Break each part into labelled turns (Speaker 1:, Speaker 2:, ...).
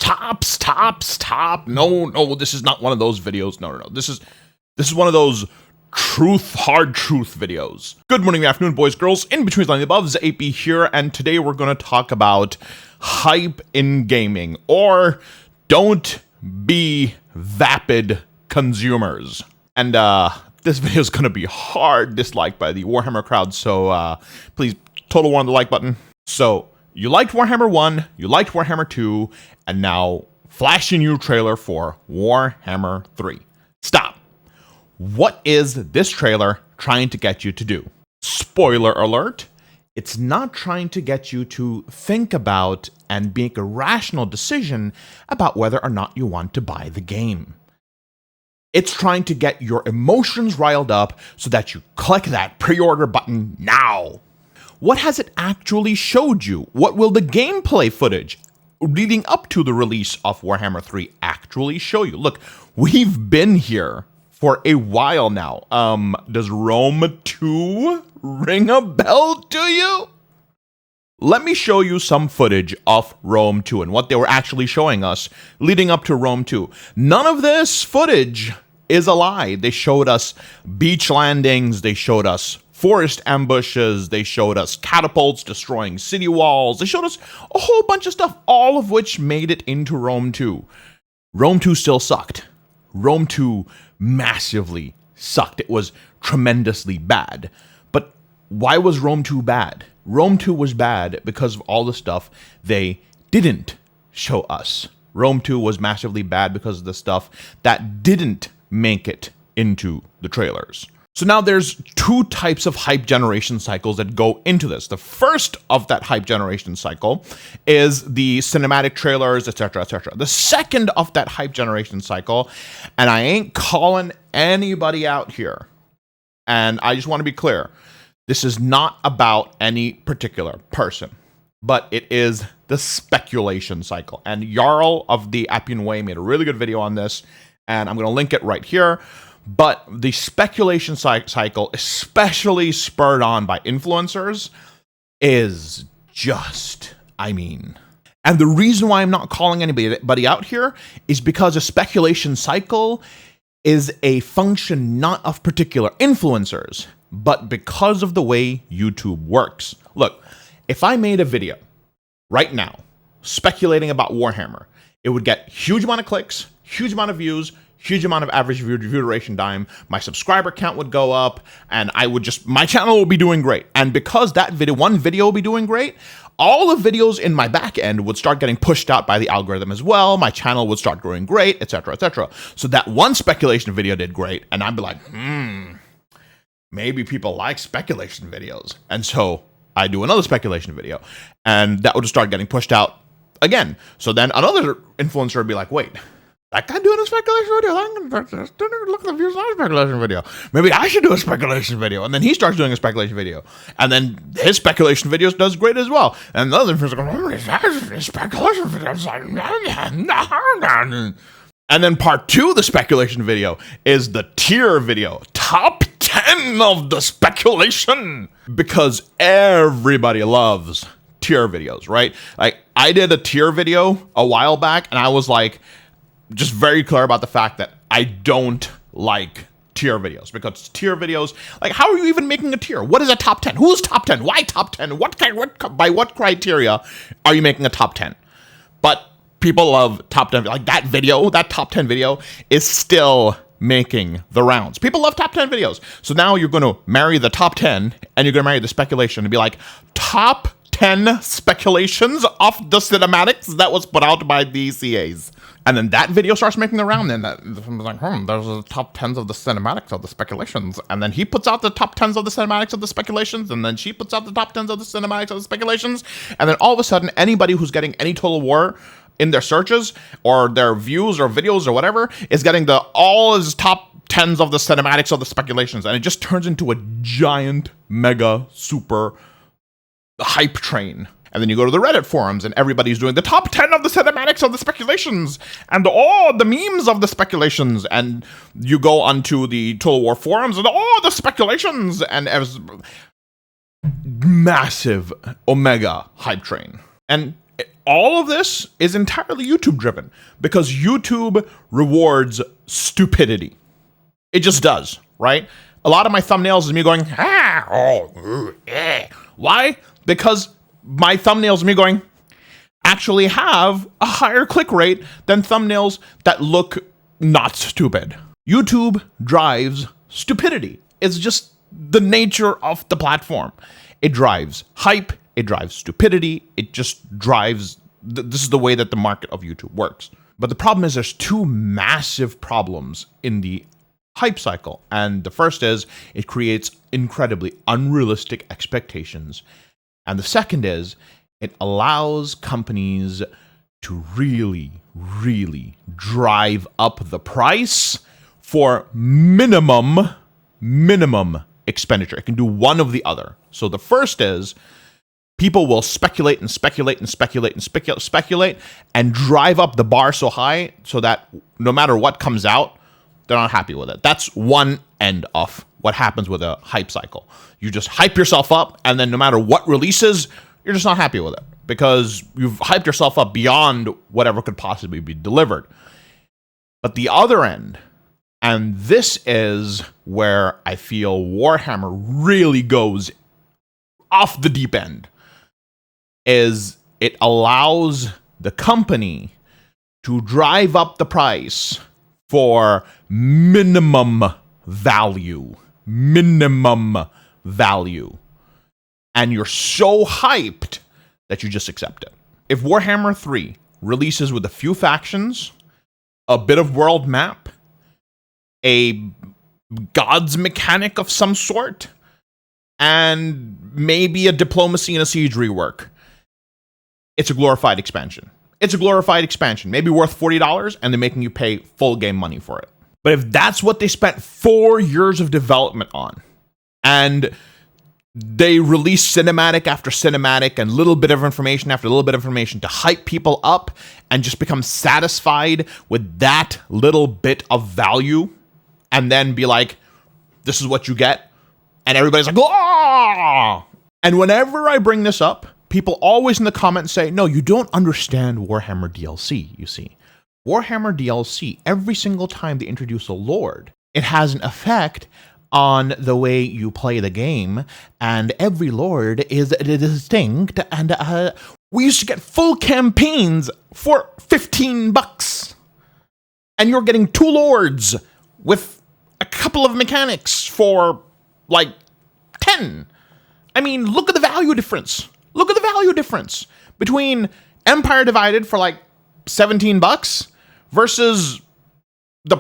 Speaker 1: Stop. No, this is not one of those videos. No. This is one of those hard truth videos. Good morning, good afternoon, boys, girls, in between the above, the AP here, and today we're going to talk about hype in gaming, or don't be vapid consumers. And this video is going to be hard disliked by the Warhammer crowd, so please total war on the like button. So you liked Warhammer 1, you liked Warhammer 2, and now flashy new trailer for Warhammer 3. Stop. What is this trailer trying to get you to do? Spoiler alert, it's not trying to get you to think about and make a rational decision about whether or not you want to buy the game. It's trying to get your emotions riled up so that you click that pre-order button now. What has it actually showed you? What will the gameplay footage leading up to the release of Warhammer 3 actually show you? Look, we've been here for a while now. Does Rome 2 ring a bell to you? Let me show you some footage of Rome 2 and what they were actually showing us leading up to Rome 2. None of this footage is a lie. They showed us beach landings, they showed us forest ambushes, they showed us catapults destroying city walls, they showed us a whole bunch of stuff, all of which made it into Rome 2. Rome 2 still sucked. Rome 2 massively sucked. It was tremendously bad. But why was Rome 2 bad? Rome 2 was bad because of all the stuff they didn't show us. Rome 2 was massively bad because of the stuff that didn't make it into the trailers. So now there's two types of hype generation cycles that go into this. The first of that hype generation cycle is the cinematic trailers, etc., etc. The second of that hype generation cycle, and I ain't calling anybody out here, and I just want to be clear, this is not about any particular person, but it is the speculation cycle. And Jarl of the Appian Way made a really good video on this, and I'm going to link it right here. But the speculation cycle, especially spurred on by influencers, is just, and the reason why I'm not calling anybody out here is because a speculation cycle is a function not of particular influencers, but because of the way YouTube works. Look, if I made a video right now speculating about Warhammer, it would get huge amount of clicks, huge amount of views, huge amount of average view duration time, my subscriber count would go up, and my channel will be doing great. And because one video will be doing great, all the videos in my back end would start getting pushed out by the algorithm as well, my channel would start growing great, etc., etc. So that one speculation video did great, and I'd be like, maybe people like speculation videos. And so I do another speculation video, and that would just start getting pushed out again. So then another influencer would be like, wait, that guy doing a speculation video? Look at the views on a speculation video. Maybe I should do a speculation video. And then he starts doing a speculation video. And then his speculation videos does great as well. And the other influencers go, speculation videos. And then part 2 of the speculation video is the tier video. Top 10 of the speculation. Because everybody loves tier videos, right? Like, I did a tier video a while back, and I was like, just very clear about the fact that I don't like tier videos, because tier videos, like, how are you even making a tier? What is a top 10? Who's top 10? Why top 10? By what criteria are you making a top 10? But people love top 10. Like, that top 10 video is still making the rounds. People love top 10 videos. So now you're going to marry the top 10 and you're going to marry the speculation and be like, top 10 speculations of the cinematics that was put out by the CAs. And then that video starts making the round, and there's the top 10s of the cinematics of the speculations. And then he puts out the top 10s of the cinematics of the speculations, and then she puts out the top 10s of the cinematics of the speculations. And then all of a sudden, anybody who's getting any Total War in their searches or their views or videos or whatever is getting all his top 10s of the cinematics of the speculations. And it just turns into a giant, mega, super hype train. And then you go to the Reddit forums and everybody's doing the top 10 of the cinematics of the speculations and the memes of the speculations. And you go onto the Total War forums and the speculations, and it was massive omega hype train. And all of this is entirely YouTube driven because YouTube rewards stupidity. It just does, right? A lot of my thumbnails is me going, Why? Because my thumbnails me going, actually have a higher click rate than thumbnails that look not stupid. YouTube drives stupidity. It's just the nature of the platform. It drives hype. It drives stupidity. It just drives, this is the way that the market of YouTube works. But the problem is there's two massive problems in the hype cycle. And the first is it creates incredibly unrealistic expectations. And the second is it allows companies to really, really drive up the price for minimum expenditure. It can do one of the other. So the first is people will speculate and drive up the bar so high so that no matter what comes out, they're not happy with it. That's one end of what happens with a hype cycle. You just hype yourself up, and then no matter what releases, you're just not happy with it because you've hyped yourself up beyond whatever could possibly be delivered. But the other end, and this is where I feel Warhammer really goes off the deep end, is it allows the company to drive up the price for minimum value. And you're so hyped that you just accept it. If Warhammer 3 releases with a few factions, a bit of world map, a gods mechanic of some sort, and maybe a diplomacy and a siege rework, it's a glorified expansion. It's a glorified expansion, maybe worth $40, and they're making you pay full game money for it. But if that's what they spent 4 years of development on, and they release cinematic after cinematic and little bit of information after little bit of information to hype people up and just become satisfied with that little bit of value, and then be like, this is what you get, and everybody's like, oh! And whenever I bring this up, people always in the comments say, no, you don't understand Warhammer DLC, you see. Warhammer DLC, every single time they introduce a lord, it has an effect on the way you play the game, and every lord is distinct, and we used to get full campaigns for $15, and you're getting 2 lords with a couple of mechanics for, like, 10. I mean, look at the value difference. Look at the value difference between Empire Divided for like $17 versus the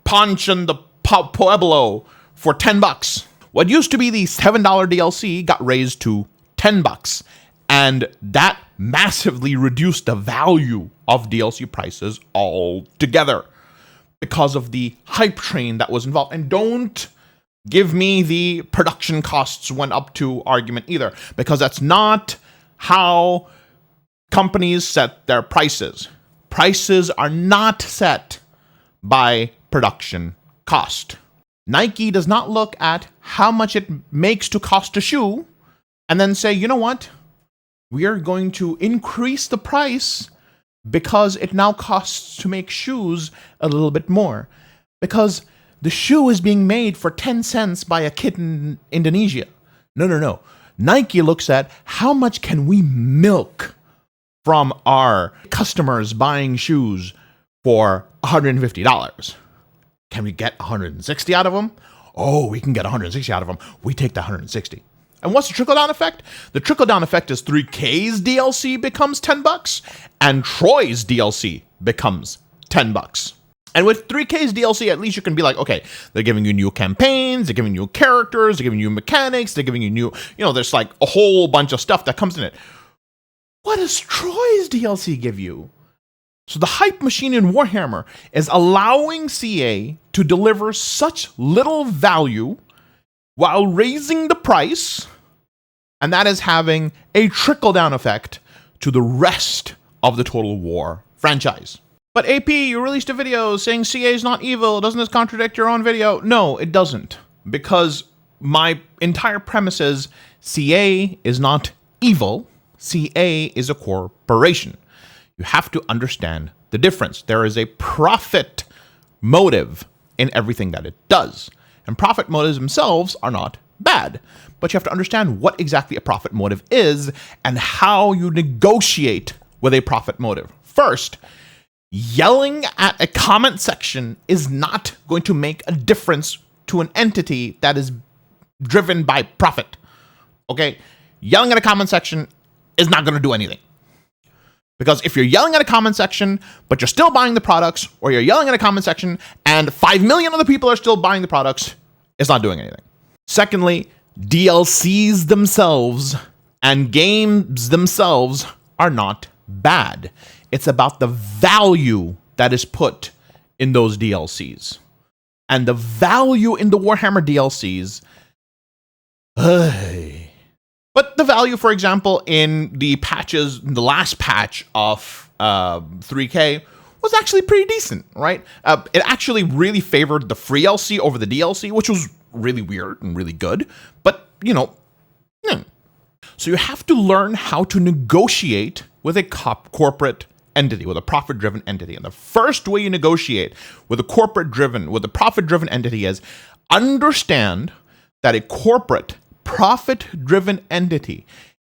Speaker 1: Punch and the Pueblo for $10. What used to be the $7 DLC got raised to $10, and that massively reduced the value of DLC prices altogether because of the hype train that was involved. And don't give me the production costs went up to argument either, because that's not how companies set their prices. Prices are not set by production cost. Nike does not look at how much it makes to cost a shoe and then say, you know what? We are going to increase the price because it now costs to make shoes a little bit more. Because the shoe is being made for 10 cents by a kid in Indonesia. No. Nike looks at how much can we milk from our customers buying shoes for $150. Can we get 160 out of them? Oh, we can get 160 out of them. We take the 160. And what's the trickle-down effect? The trickle-down effect is 3K's DLC becomes $10, and Troy's DLC becomes $10. And with 3K's DLC, at least you can be like, okay, they're giving you new campaigns, they're giving you characters, they're giving you mechanics, they're giving you new, there's like a whole bunch of stuff that comes in it. What does Troy's DLC give you? So the hype machine in Warhammer is allowing CA to deliver such little value while raising the price, and that is having a trickle-down effect to the rest of the Total War franchise. But AP, you released a video saying CA is not evil. Doesn't this contradict your own video? No, it doesn't. Because my entire premise is CA is not evil. CA is a corporation. You have to understand the difference. There is a profit motive in everything that it does. And profit motives themselves are not bad. But you have to understand what exactly a profit motive is and how you negotiate with a profit motive. First, yelling at a comment section is not going to make a difference to an entity that is driven by profit. Okay? Yelling at a comment section is not going to do anything. Because if you're yelling at a comment section, but you're still buying the products, or you're yelling at a comment section and 5 million other people are still buying the products, it's not doing anything. Secondly, DLCs themselves and games themselves are not bad. It's about the value that is put in those DLCs. And the value in the Warhammer DLCs, but the value, for example, in the patches, the last patch of 3K was actually pretty decent, right? It actually really favored the free LC over the DLC, which was really weird and really good. But, you know, so you have to learn how to negotiate with a corporate entity, with a profit-driven entity. And the first way you negotiate with a profit-driven entity is understand that a corporate profit-driven entity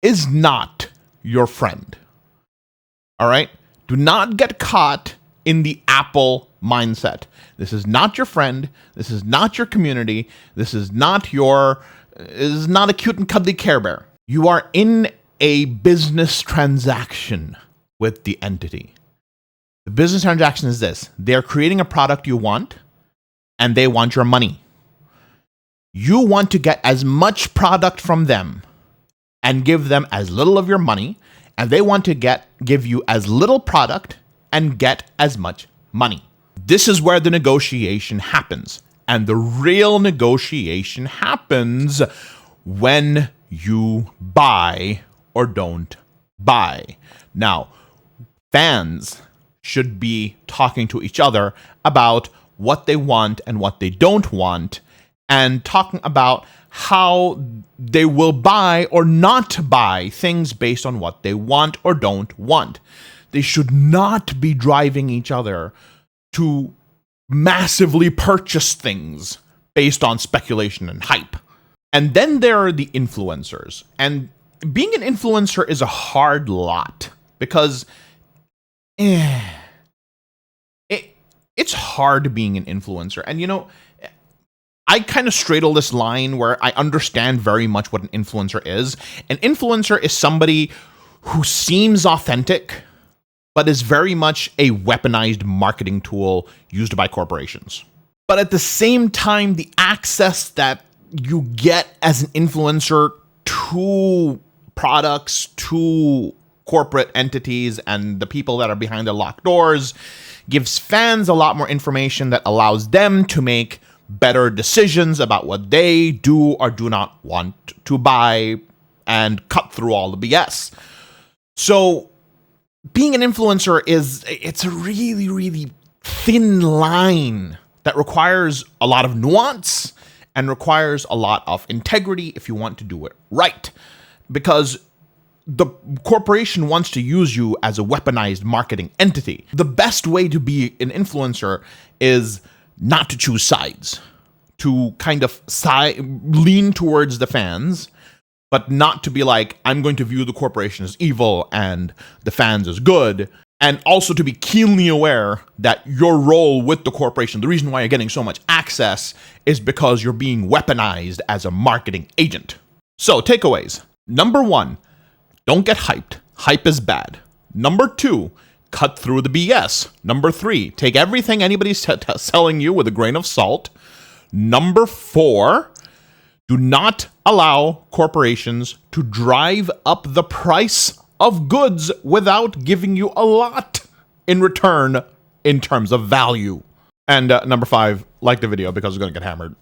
Speaker 1: is not your friend. All right? Do not get caught in the Apple mindset. This is not your friend. This is not your community. This is not a cute and cuddly Care Bear. You are in a business transaction with the entity. The business transaction is this. They're creating a product you want, and they want your money. You want to get as much product from them and give them as little of your money, and they want to give you as little product and get as much money. This is where the negotiation happens. And the real negotiation happens when you buy or don't buy. Now, fans should be talking to each other about what they want and what they don't want, and talking about how they will buy or not buy things based on what they want or don't want. They should not be driving each other to massively purchase things based on speculation and hype. And then there are the influencers. And being an influencer is a hard lot because it's hard being an influencer. And, you know, I kind of straddle this line where I understand very much what an influencer is. An influencer is somebody who seems authentic, but is very much a weaponized marketing tool used by corporations. But at the same time, the access that you get as an influencer to products, to corporate entities, and the people that are behind the locked doors gives fans a lot more information that allows them to make better decisions about what they do or do not want to buy and cut through all the BS. So being an influencer it's a really, really thin line that requires a lot of nuance and requires a lot of integrity if you want to do it right. Because the corporation wants to use you as a weaponized marketing entity. The best way to be an influencer is not to choose sides, to kind of lean towards the fans, but not to be like, I'm going to view the corporation as evil and the fans as good, and also to be keenly aware that your role with the corporation, the reason why you're getting so much access, is because you're being weaponized as a marketing agent. So, takeaways. Number 1, don't get hyped. Hype is bad. Number 2, cut through the BS. Number 3, take everything anybody's selling you with a grain of salt. Number 4, do not allow corporations to drive up the price of goods without giving you a lot in return in terms of value. And number 5, like the video because it's going to get hammered.